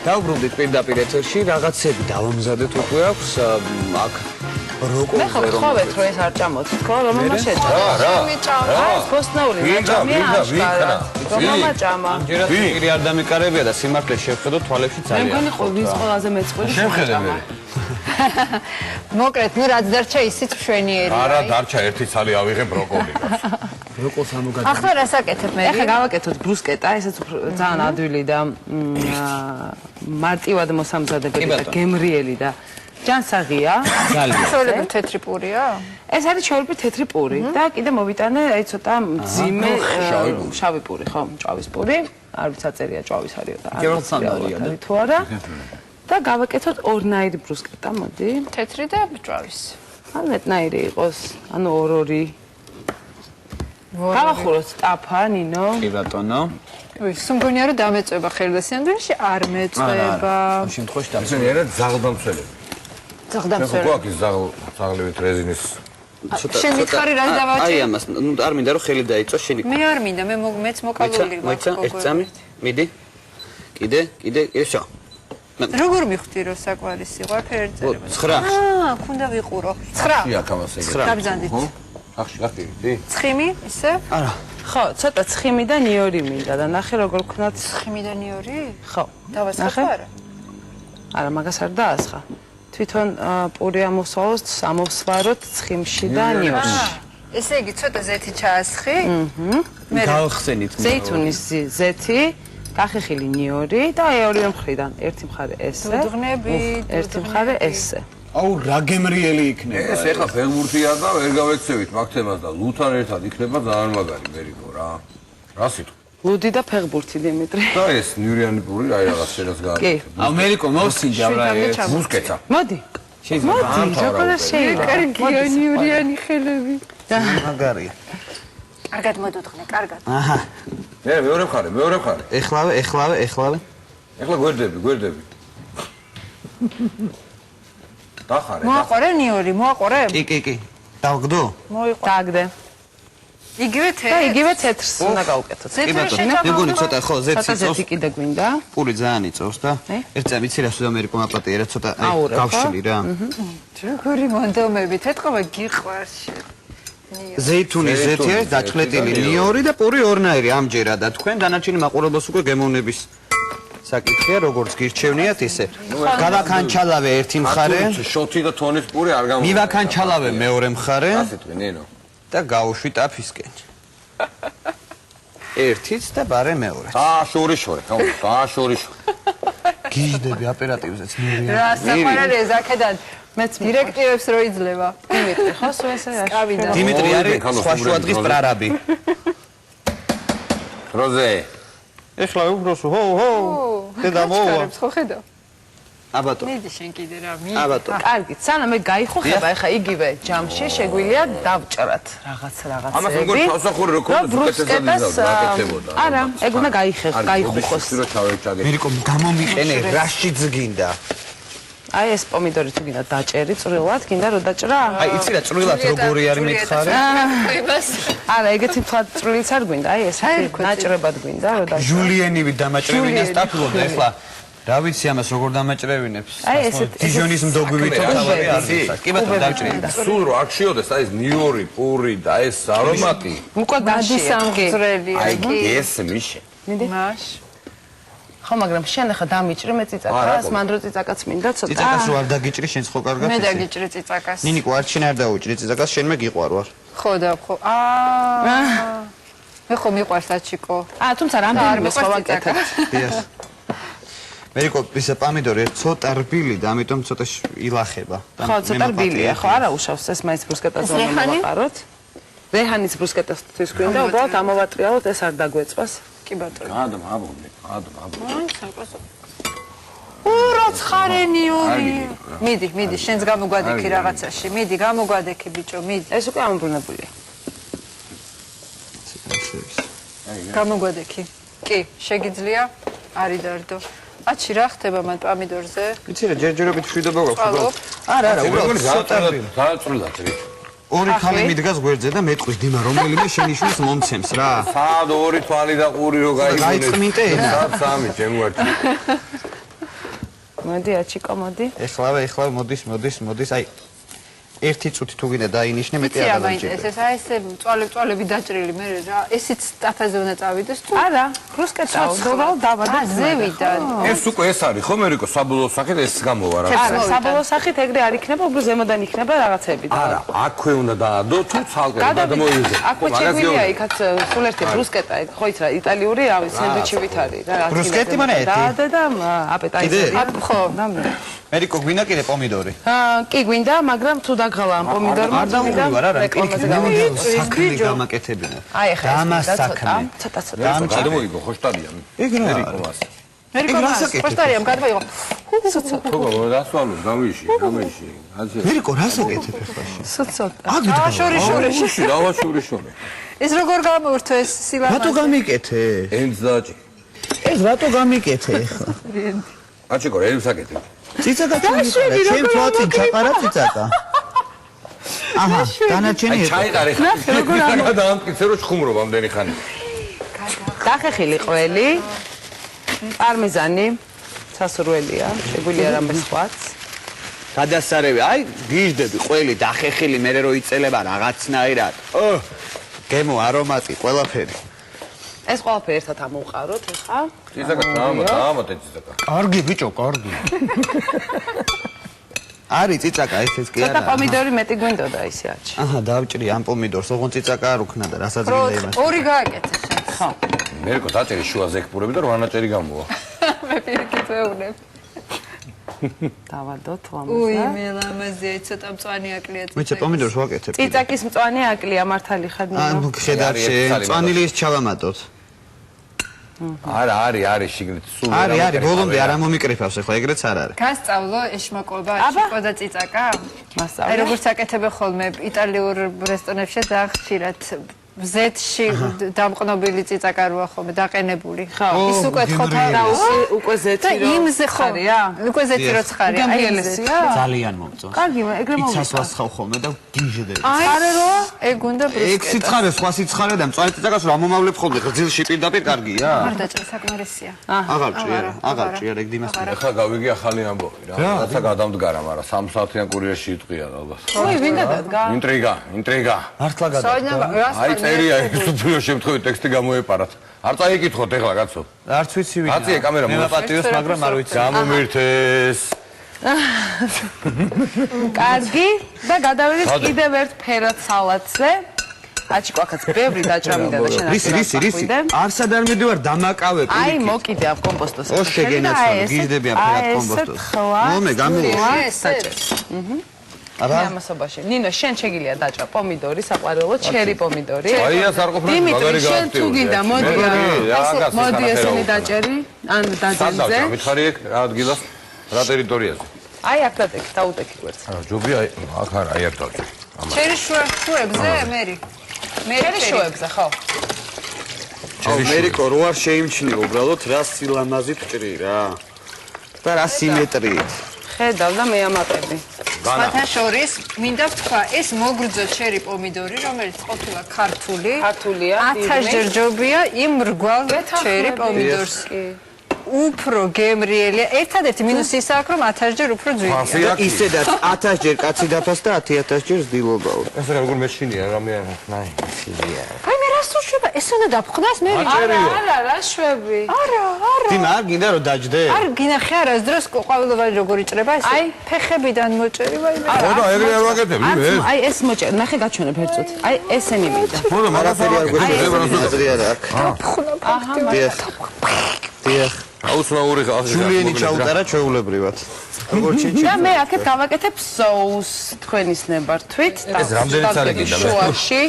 დავბრუნდით პირდაპირ ეთერში, რაღაცები დავამზადეთ უკვე აქვს აქ როკოზე მე ხო ხოვეთ რომ ეს არ ჭამოთ თქო რომელმა შეჭამა რა ფოსტნაური ნაჭამია აშკარად რომელმა ჭამა ამჯერად პირი არ დამიკარებია და სიმართლე შევხედო თვალებში მე ძალიან მგონი ვის ყველაზე მეწყვილი შევხედე მე მოკლედ ნუ რაც დარჩა ისიც მშვენიერია არა დარჩა ერთი ცალი ავიღებ ბროკოლიკას როკოს ამოგადი ახლა რას აკეთებ მე ეხლა გავაკეთოთ ბრუსკეტა ესეც ძალიან ადვილი და მარტივად მოსამზადებელი და გემრიელი და ჯანსაღია ძალიან ჩვეულებრივ თეთრი პურია ეს არის ჩვეულებრივ თეთრი პური და კიდე მოვიტანე აი ცოტა მძიმე შავი პური ხო ჭავის პური არ ვიცი აწერია ჭავის არიო და არ თუ არა და გავაკეთოთ ორნაირი ბრუსკეტა მოდი თეთრი და ჭავის ან მეტნაირი იყოს ანუ ორი გავახუროთ ტაფა ნინო კი ბატონო სუმგონია რომ დამეწובה ხელდასიანდრეში არ მეწובה ამ შემთხვევაში და ისინი არა ზაღლდამცველები ზაღდამცველი ხო აქ ის ზაღლებით რეზინის შენ მითხარი რა დავაჭი აი ამას ნუ არ მინდა რომ ხელი დაიწოს შენი მე არ მინდა მეც მოკავებული ვარ მოიცა ერთ წამი მიდი კიდე ესო როგორ მივხვდი რომ საკვალისი ვარ ფერწერება 9 ქუნდა ვიყურო 9 აქ ამას ეგრე დაბზანდით ახში გახდიდი ცხიმი ისე არა ხო ცოტა ცხიმი და ნიორი მინდა და ნახე როგორ ქნათ ცხიმი და ნიორი ხო დავასხა არა არა მაგას არ დაასხა თვითონ პური ამოვსვაროთ ცხიმში და ნიორში ესე იგი ცოტა ზეთი ჩაასხი მე გავხსენით ზეითუნის ზეთი გახეხილი ნიორი და აი ორივე მხრიდან ერთი მხარე ესე დუდღნები ერთი მხარე ესე აუ რა გემრიელი იქნება ეს ეხლა ფეხბურთია და ვერ გავეცევით მაგთებას და ლუთან ერთად იქნება ძალიან მაგარი მერიკო რა სიტყვა ლუდი და ფეხბურთი დიმიტრი და ეს ნიურიანი პური აი რაღაც შენას გააკეთე ამერიკო მოსინჯა რა ეს მუსკეცა მოდი შეიძლება შოკოლადი შეიძლება კარგია ნიურიანი ხელები მაგარია კარგად მოდუთხნე კარგად აჰა მეორე მხარე ეხლავე ეხლა გვერდები დახარე მოაყარე ნიორი მოაყარე კი დავგდო მოიყვა დაგდე იგივე და თეთრ იგივე თეთრს უნდა გავუკეთოთ კი ბატონო მეგონი ცოტა ხო ცოტა ზეთი ზეთი კიდე გვინდა პური ძალიან იწოვს და ერთ წამი იცი რა სუდამერიკო მაპატიერა ცოტა გავშლი რა როგორი მონდომები თეთრობა გიყვარს ზეითუნის ზეთი არის დაჭლეტილი ნიორი და პური ორნაირი ამჯერად და თქვენ დანარჩენი მაყურებელს უკვე გემოვნების საკითხია როგორც გირჩევნიათ ისე გავაკანჩალავე ერთი მხარე შოთი და თონის პური არ გამო მივაკანჩალავე მეორე მხარე ასეთვე ნინო და გავუშვი ტაფისკენ ერთიც და ბარე მეორე შორიშორე გიჟდები ოპერატივზეც ნირი რა საყვარელი ზაქედან მეც დირექტივებს რო იძლევა დიმიტრი ხო სულ ესე კავიდან დიმიტრი არის სხვა შუადღის პრარაბი როზე ეხლა უბროსო ჰო დედა მოვა ხო ხედავ აბატო მიდი შენ კიდე რა მიდი აბატო კარგი სანამ მე გაიხუხება ეხა იგივე ჯამში შეგვიძლია დავჭრათ რაღაცები ამას როგორ თავსახური რო ბრუსკეტას არა ეგ უნდა გაიხუხოს მერიკო გამომიყენე რაში ძგინდა აი ეს პომიდორი თუ გინდა დაჭერი წვრილად გინდა რომ დაჭრა აი იცი რა წვრილად როგორი არის მითხარე არა ეგეთი თვად წვრილიც არ გვინდა აი ეს ნაჭრებად გვინდა რომ დაჭრა ჟულიენივი დამაჭრევინა სტაფილობდა ეხლა რა ვიცი ამას როგორ დამაჭრევინებს აი ესეთ დიჟონის მდოგვივით თავი არ ვიცი კი ბატონო დავჭრინდა სულ რო აქ შეოდეს აი ეს ნიორი პური და ეს არომატი უკვე გადისამგზრელი აი ეს მიშე მაშ ხო მაგრამ შენ ახლა დამიჭრი მე წიწაკას მან რო წიწაკაც მინდა ცოტა წიწაკას რო არ დაგიჭრი შენს ხო კარგად მე დაგიჭრი წიწაკას ნინიკო არ შენ არ დაუჭრი წიწაკას შენ მე გიყვარვარ ხო და ხო მე ხო მიყვარს აჩიკო თუმცა რამდენიმე სხვა ვაკეთებ დიახ მერიკო ის პომიდორი ცოტა რბილი და ამიტომ ცოტა ილახება ხო ცოტა რბილია ხო არა უშავს ეს მაინც ბრუსკეტაზე უნდა ვაყაროთ რეჰანის ბრუსკეტასთვის გვინდა უბრალოდ ამოვატრიალოთ ეს არ დაგვეწვას კი ბატონო გადმაბონდი უროცხარენიური მიდი შენს გამოგვადექი რაღაცაში მიდი გამოგვადექი ბიჭო მიდი ეს უკვე ამობრუნებულია გამოგვადექი კი შეგიძლია არის დარდო აჩი რა ხდება მან პომიდორზე იცი რა ჯერჯერობით შვიდობა გვაქვს არა უბრალოდ ცოტა გააწვრილად ორი ხალი მიდგას გვერდზე და მეტყვის დიმა რომელიმე შენიშნის მომცემს რა სად ორი თვალი და ყური რო გაიგონეს გაიწმინტე სად სამი ჩემგვარჩი მოდი აჩიკო მოდი ეხლა მოდის აი ერთი წუთი თუ გინდა დაინიშნე მეტი იცი არ რა მაინტერესებს აი ეს წვალები დაჭრილი მე რა ესიც ტაფაზე უნდა წავიდეს თუ არა ბრუსკეტა უდავალ დავადა ზევიდან ეს უკვე ეს არის ხო მერიკო საბოლოო სახით ეს გამოვა რა არა საბოლოო სახით ეგრე არ იქნება უბრალოდ ზემოდან იქნება რაღაცები და არა აქვე უნდა დაადო თუ ცალკე გადამოიზე აქვე შეგვიძლია იქაც სულ ერთი ბრუსკეტა ხო იცი რა იტალიური რავი სენდვიჩებით არის რა ბრუსკეტი მანე ერთი და აპეტაიზერი ხო მერიკო გვინდა კიდე პომიდორი კი გვინდა მაგრამ თუ დაგღალა ამ პომიდორმა არ დაუღივარ არა რეკლამაზე საქმე გამაკეთებინა აი ახლა დამასაქმე ცოტა გადამოიგო ხოშტარიან ეგ რა მერიკო პოსტარიამ გადმოიღო ხო გადასვალო გამიში მერიკო რას აკეთებ ახლა ცოტა შორი ეს როგორ გამოვირთო ეს სილამაზე რატო გამიკეთე ენძაჭი ეს რატო გამიკეთე ახლა აჩიკო რელს აკეთებ ციცაკა ჩემ ფლოტი ჩაყარა ციცაკა აჰა დანარჩენი იყო ჩაიყარე ხა დაამტკიცე რომ ხუმრობ ამდენი ხანი დახეხილი ყველი პარმეზანი სასურველია შეგვიძლია რამე სხვაც გადასარევი აი გიჟდები ყველი დახეხილი მე რო იწელება რაღაცნაირად გემო არომატი ყველაფერი ეს ყველაფერი ერთად ამოვყაროთ ახლა ციცაკა დაამატე ციცაკა კარგი ბიჭო კარგი არის ციცაკა ესეც კი ცოტა არა პომიდორი მეტი გვინდოდა ისე აჩი აჰა დავჭრი ამ პომიდორს ოღონდ ციცაკა არ უქნა და რასაც გინდა იმას ორი გააკეთე ხო მერიკო დაჭერი შუა ზექპურები და რა ნაჭერი გამოვა მე პირიქით ვეუბნებ დავადოთ უი ლამაზად მე ლამაზია ცოტა მწვანე აკლია მეც პომიდორს ვაკეთებ ციცაკის მწვანე აკლია მართალი ხადნა ან ხედავ წვანილი ის ჩავამატოთ არა არის შიგნით სულ არის ბოლომდე არ მომიკრიფავს ახლა ეგრეც არ არის გასწავლო ეშმაკობა აჩიკო და ციცაკა მასწავლე აი როგორც აკეთებენ ხოლმე იტალიურ რესტორნებში ძალიან ხშირად ზეთში დამყნობილი ციცაკა როა ხოლმე დაყენებული ის უკვე თხოთა უკვე ზეთი და იმზე ხარია უკვე ზეთი რო ცხარია აი გემრიელესია ძალიან მომწონს კარგი ეგრე მოვიდა იცას ვასხავ ხოლმე და გიჟდები არე რო ეგ უნდა ეგ ბრუსკეტა სიცხარე სხვა სიცხარე და მწვანე ციცაკას რა მომავლებ ხოლმე გრძილში პირდაპირ კარგია არ დაჭრა საკმარისია აღარ ჭიარ ეგ დიმას ეხლა გავიგი ახალი ამბავი რა რაცა გადამდგარა მაგრამ 3 საათიან კურიერში იტყვია ალბათ ოი ვინ გადადგა ინტრიგა მართლა გადა აი წერია ეს უფრო შემთხვევით ტექსტი გამოეპარათ არ წაიკითხოთ ეხლა კაცო არც ვიცი ვინ აცი კამერა მე ვაპატიოს მაგრამ არ ვიცი გამომირთეს კარგი და გადავიდეთ კიდევ ერთ ფერად სალატზე აჩიკო აქაც ბევრი დაჭრამიდა და შენ რისი არსად არ მიდივარ დამაკავე აი მოკიდე ამ კომპოსტოს ო შეგენაცვალე გიჟდები ამ ფერად კომპოსტოს მომე გამოვიშვი აბა ამასობაში ნინო შენ შეგიძლია დაჭრა პომიდორი საყვარელო ჩერი პომიდორი აი ეს არ ყოფნა დიმიტრი შენ თუ გინდა მოდი ესენი დაჭერი ან დაძენზე მითხარი ეგ რა ადგილას რა ტერიტორიაზე აი აქ დატეკი დაუტეკი გვერდს ჯობი აი აქ არა აი არ დავჭი ჩერი შუებზე მერი ჩერი შუებზე ხო მერიკო რო არ შეიმჩნიო უბრალოდ რა სილამაზით ჭრი რა და რა სიმეტრიით ხედავ და მე ამაყები სხვათა შორის მინდა ვთქვა ეს მოგრძო ჩერი პომიდორი რომელიც ყოფილა ქართულია 1000 ჯერ ჯობია იმ მრგვალ ჩერი პომიდორს უფრო გემრიელია ერთადერთი მინუსი ის აქვს რომ 1000 ჯერ უფრო ძვირია ისედაც 1000 ჯერ კაცი დაფას და 10000 ჯერ ძდილობაო ეს როგორ მეშინია რამე ნაი სილია აი მე რას უშვება ეს უნდა დაფხნას მე არა რა შვები არა დიმა არ გინდა რომ დაჯდე არ გინახე არა ეს დროს ყვავილობანი როგორ იჭრება ეს აი ფეხებიდან მოჭერი ვაი მე ხო და ეგრე არ ვაკეთებ მე აი ეს მოჭერი ნახე გაჩვენებ ერთწუთი აი ესენი მინდა ხო და მაგაფერი არ გვეცდება რა აქ აჰა დიახ აუცნაური ჯულიენი ჩაუტარა ჩვეულებრივად როგორ ჩიჩი და მე აქეთ გავაკეთებ соус თქვენის ნებართვით ეს რამდენიც არის კიდე შუაში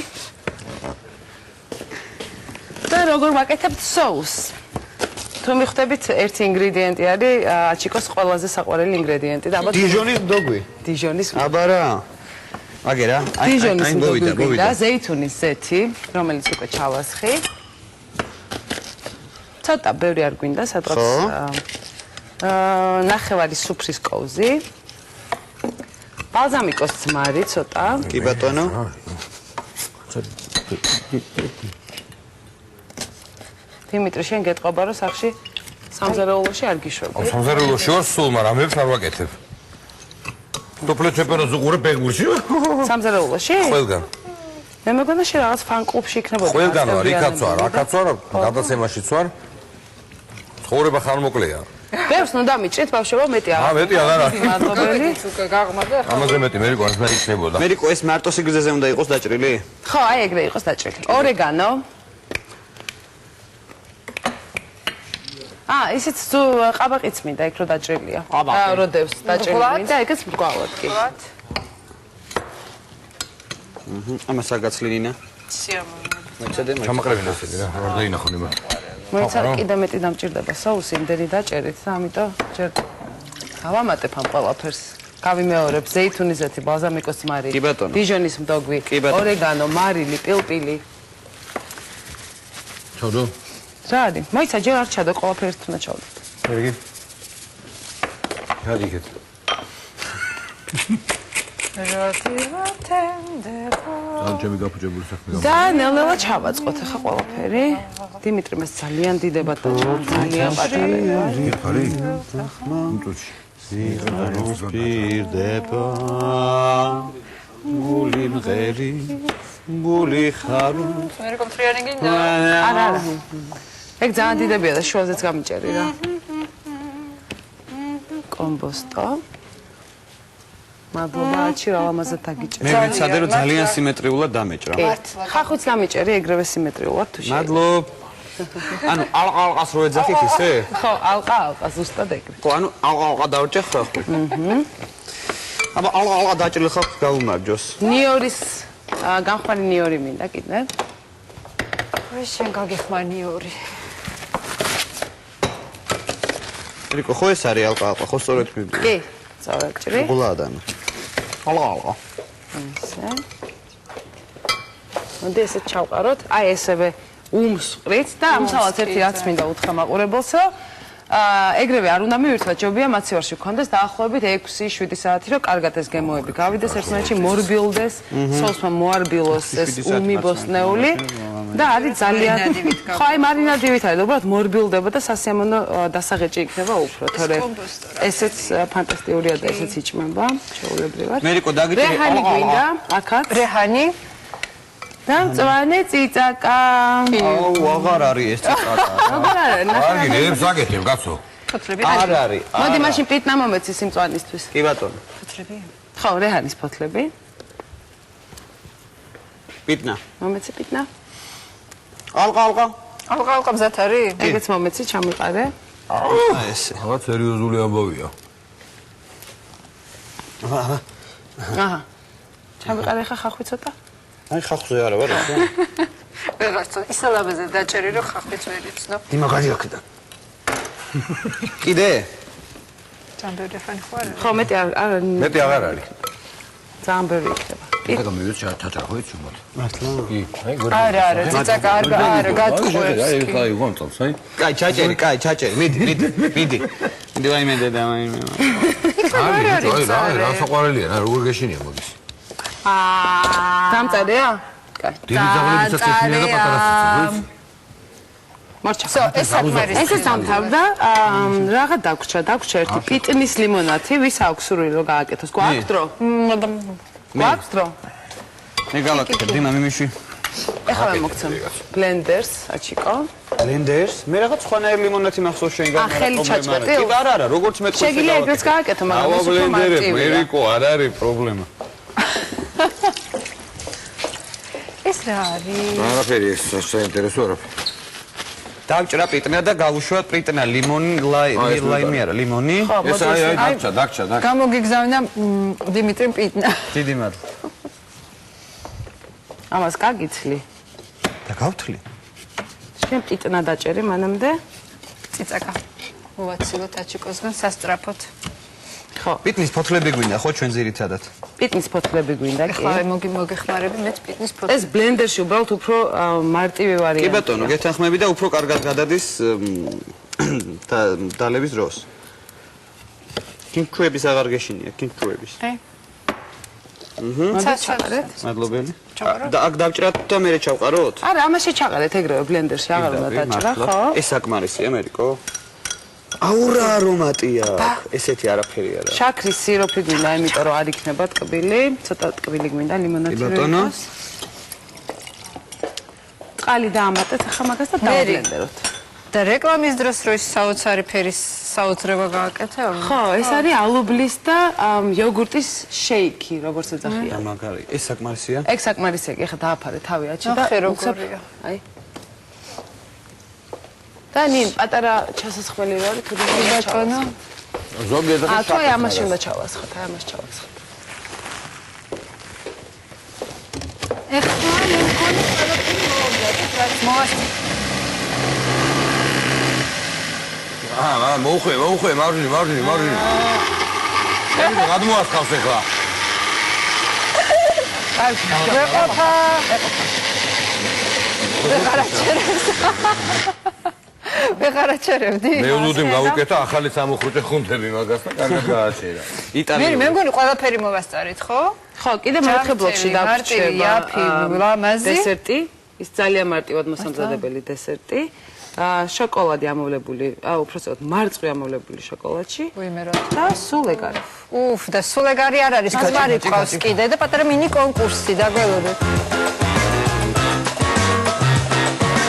და როგორ ვაკეთებთ соус თუ მიხვდებით ერთი ინგრედიენტი არის აჩიკოს ყველაზე საყვარელი ინგრედიენტი და ალბათ დიჟონის მდოგვი დიჟონის აბარა აგერა დიჟონის მოვიდა და ზეითუნის ზეთი რომელიც უკვე ჩავასხი ცოტა ბევრი არ გვინდა სადღაც ნახევარი სუფრის კოვზი ბალზამიკოს ძმარი ცოტა კი ბატონო დიმიტრი შენ გეტყობა რომ სახში სამზარეულოში არ გიშვები. სამზარეულოში ვარ სულ, მაგრამ ამებს არ ვაკეთებ. დოპლე თეპეროზე უყურე ბეგურში. სამზარეულოში? ყველგან. მე მეგონა შე რაღაც ფან კლუბში იქნებოდა. ყველგან ვარ, იქაც ვარ, აქაც ვარ, გადაცემაშიც ვარ. ცხოვრება ხანმოკლეა. ბევრს უნდა მიჭრით ბავშვებო მეტი არა. მეტი აღარ არის. მადლობელი. გაღმარდა. ამაზე მეტი მერიკო არ იქნებოდა. მერიკო ეს მარტო სიგრძეზე უნდა იყოს დაჭრილი? ხო, აი ეგრე იყოს დაჭრილი. ორეგანო. ისიც ყაბაყიც მინდა იქ რო დაჭრილია. როდევს დაჭრილი მინდა, ეგეც მრგვალად კი. ამას არ გაცლინა. სიამოვნებაა. ჩამაყრებინა ესეთი რა, არ დაინახო ნიმა. მოიცა კიდე მეტი დამჭირდება соуსი, იმდენი დაჭერით და ამიტომ ჯერ გავამატებ ამ ყველაფერს. გავიმეორებ ზეითუნიზეთი, ბალზამიკოს მარი, დიჟონის მდოგვი, ორეგანო, მარილი, პილპილი. ჩავდო? რა არის? მოიცა ჯერ არ ჩადო, ყველაფერი თუნდა ჩავდო. მერგი. გადიგეთ. ამჯერად გაფუჭებული საქმე. და ნელ-ნელა ჩავაწყოთ ახლა ყველაფერი. დიმიტრი მას ძალიან დიდებად დაჭერა, ძალიან პატარია. ხარი? უნტუში. სიღაროს პირდება გული მღერი გული ხარო მერიკო მთლიანი გინდა? არა. ეგ ძალიან დიდებია და შუაზეც გამიჭერი რა. კომბოსტო. მადლობა აჩი რა ამაზე დაგიჭერე. მე ვიცადე რომ ძალიან სიმეტრიულად დამეჭრა. ხახუც გამიჭერი ეგრევე სიმეტრიულად თუ შეიძლება. მადლობ. ანუ ალყას რო ეძახით ისე? ხო, ალყა ზუსტად ეგრე. ხო, ანუ ალყა დავჭერ ხახი. აბა ალყა დაჭრილი ხახი გაუმარჯოს. ნიორის გამხმარი ნიორი მინდა კიდე. ეს შენ გაგეხმარი ორი. რიკო ხო ეს არის ალყა, ხო სწორედ მივიდა. კი, წავაჭრი. გულადან. ალყა. ისე. მოდი ესე ჩავყაროთ. აი ესევე უმსყრით და ამ სალაც ერთი რაც მინდა უთხრა მაყურებელსო. ეგრევე არ უნდა მივირთვათ, ჯობია მაცივარში გქონდეს დაახლოებით 6-7 საათი, რომ კარგად ეს გემოები გავიდეს, ერთმანეთში მორბილდეს, სოუსმა მოარბილოს ეს უმიბოსნეული და არის ძალიან ხო აი მარინადივით არის, უბრალოდ მორბილდება და სასიამოვნო დასაღეჭი იქნება უფრო, თორე ესეც ფანტასტიკურია და ესეც იჭმება, შეულებრივად. მერიკო დაგიჭირე რეჰანი გვინდა, აქაც. რეჰანი და მწვანე ციცაკა. აუ, აღარ არის ეს ციცაკა. აღარ არის, კარგი, ნებს აკეთებ, კაცო. ფოთლები. არ არის. მოდი მაშინ პიტნა მომეცი სიმწვანისთვის. კი ბატონო. ფოთლები. ხო, რეჰანის ფოთლები. პიტნა. მომეცი პიტნა. ალყა. ალყა მზად არის? ეგეც მომეცი, ჩამიყარე. ესე. რაღაც სერიოზული ამბავია. აჰა. ჩამიყარე ხა ხახვი ცოტა. აი ხახზე არა ვარ. ვეღარ ცოტა ისალაბეზე დაჭერი რომ ხახვიც ვერ იცნობ. იმა გადიაქდა. კიდე? ძალიან ბევრი ფანი ხო არა? ხო, მეტი არ მეტი აღარ არის. ძალიან ბევრი იქნება. ეხლა მივიდეს ჩაჭრა ხო იცი მოდი. მართლა? კი, აი არა, ციცაკა არა გაწყვეტს. აი გონწავს, აი. კაი, ჩაჭერი, მიდი. მიდი ვაიმე და ვაიმე. აი, რა საყვარელია, რა როგორ გეშინია მოდის. დამწერია? კაი. დიდი ძაღლებისაც ეშინია და პატარასაც. მარჩა. ეს საკმარი. ესე სამთავდა, რაღა დაგვრჩა ერთი პიტნის ლიმონათი, ვის აქვს სურვილი რომ გააკეთოს? გვაქვს დრო? გვაქვს დრო? მე გავაკეთებ, დიმა მიმიშვი. ეხლა მოგცემ ბლენდერს, აჩიკო. ბლენდერს? მე რაღაც სხვანაირი ლიმონათი მახსოვს შენ აა, ხელი ჩაჭყეტი? კი, არა, როგორც მე თქვი. შეგიძლია ეგრეც გააკეთო, მაგრამ ეს უფრო მარტივია. მერიკო, არ არის პრობლემა. ეს რა არის? არაფერი ეს საინტერესო არაფერი. დავჭრა პიტნა და გავუშვა პიტნა, ლიმონი არა, ლიმონი. ეს აი დაგჭა. გამოგიგზავნა დიმიტრი პიტნა. დიდი მადლობა. ამას გაგიცლი. და გავთლი. შენ პიტნა დაჭერი მანამდე? ციცაკა. მოვაცილოთ აჩიკოსგან სასტრაფოთ. ხო. პიტნის ფოთლები გვინდა ხო ჩვენ ზირითადად? პიტნის ფოთლები გვინდა კი? ხო, მოგეხმარები მეც პიტნის ფოთლები. ეს ბლენდერში უბრალოდ უფრო მარტივი კი ვარიანტია. ბატონო, გეთანხმები და უფრო კარგად გადადის დალების დროს. კინკრუების აღარ გეშინია, კინკრუების. ჩაყარეთ. მადლობელი. და აქ დავჭრათ და მე ჩავყაროთ? არა, ამაში ჩაყარეთ ეგრევე ბლენდერში, აღარ უნდა დაჭრა, ხო? ეს საკმარისია, მერიკო. აურა არომატია. ესეთი არაფერი არა. შაქრის სიროფი გვინდა, იმიტომ რომ არ იქნება ტკბილი, ცოტა ტკბილი გვინდა ლიმონადი. ბატონო. ყალი დაამატეთ ახლა მაგას და დავბლენდეროთ. და რეკლამის დროს რო ის საოცარი ფერის საოცრება გააკეთე? ხო, ეს არის ალუბლის და იოგურტის შეიკი, როგორც ეძახიან. მაგარი. ეს საკმარისია? ეგ საკმარისია, ახლა დააფარე თავი აჩი და ახე როგორია. აი. და ნინ პატარა ჩასასხმელი რო არის, თუ ბატონო. ზოგადად თუ აი ამაში უნდა ჩავასხოთ, აი ამაში ჩავასხოთ. ეხლა მე მგონი ყველაფერი მოვაგდეთ, რაც მოვასწრე. მოუხვე, მარჯვნივ. ეს გადმოასხავს ახლა. ვეყოფა. ვეღარაჩერებდი? მე ულუდიმ გავუკეთა ახალი სამუხრუჭე ხუნთები მაგას და კარგად გააჩერა. მე მგონი ყველაფერი მოვასწარეთ, ხო? ხო, კიდე მეოთხე ბლოკში მარტივი, იაფი, ლამაზი. დესერტი, ის ძალიან მარტივად მოსამზადებელი დესერტი. შოკოლადი ამოვლებული, უბრალოდ მარწყვი ამოვლებული შოკოლადში. და სულ ეგ არის. და სულ ეგ არის არ არის, ხმარი ყავს კიდე და პატარა მინი კონკურსი დაგველოდეთ.